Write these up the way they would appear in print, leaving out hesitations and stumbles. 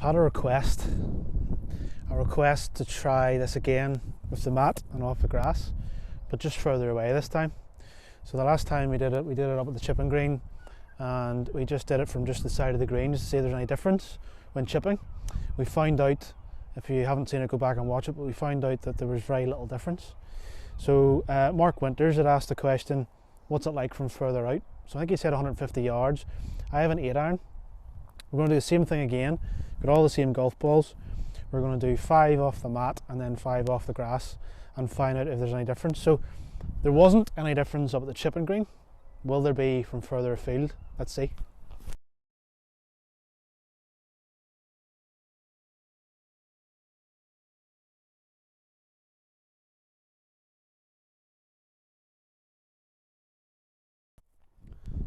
had a request to try this again with the mat and off the grass, but just further away this time. So the last time we did it up at the chipping green, and we just did it from just the side of the green just to see if there's any difference when chipping. We found out, if you haven't seen it, go back and watch it, but we found out that there was very little difference. So Mark Winters had asked the question, what's it like from further out? So I think he said 150 yards. I have an 8-iron. We're going to do the same thing again, got all the same golf balls. We're going to do 5 off the mat and then 5 off the grass and find out if there's any difference. So there wasn't any difference up at the chipping green. Will there be from further afield? Let's see.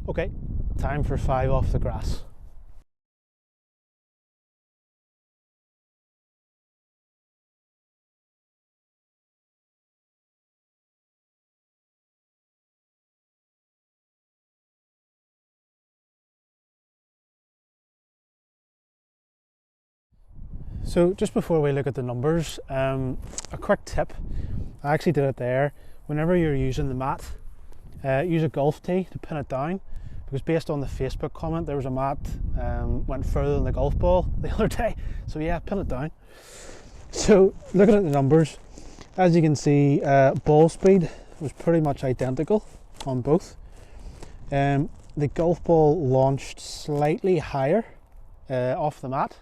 Okay, time for 5 off the grass. So just before we look at the numbers, a quick tip. I actually did it there. Whenever you're using the mat, use a golf tee to pin it down, because based on the Facebook comment, there was a mat went further than the golf ball the other day. So yeah, pin it down. So looking at the numbers, as you can see, ball speed was pretty much identical on both. The golf ball launched slightly higher off the mat.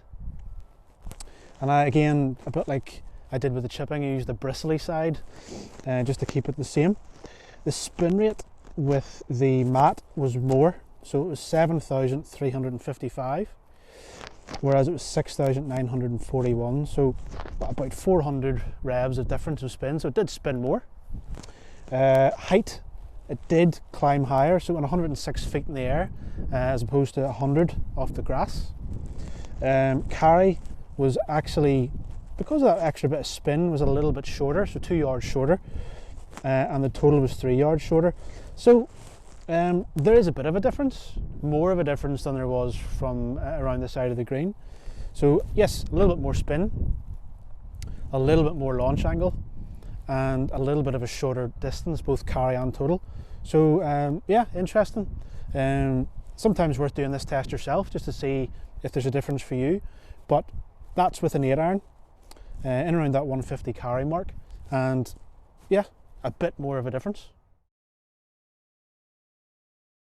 And again, a bit like I did with the chipping, I used the bristly side just to keep it the same. The spin rate with the mat was more, so it was 7,355, whereas it was 6,941, so about 400 revs of difference in spin, so it did spin more. Height, it did climb higher, so 106 feet in the air as opposed to 100 off the grass. Carry was actually, because of that extra bit of spin, was a little bit shorter, so 2 yards shorter, and the total was 3 yards shorter. So there is a bit of a difference, more of a difference than there was from around the side of the green. So yes, a little bit more spin, a little bit more launch angle, and a little bit of a shorter distance, both carry and total. So yeah, interesting. Sometimes worth doing this test yourself just to see if there's a difference for you, but that's with an 8-iron, in around that 150 carry mark, and yeah, a bit more of a difference.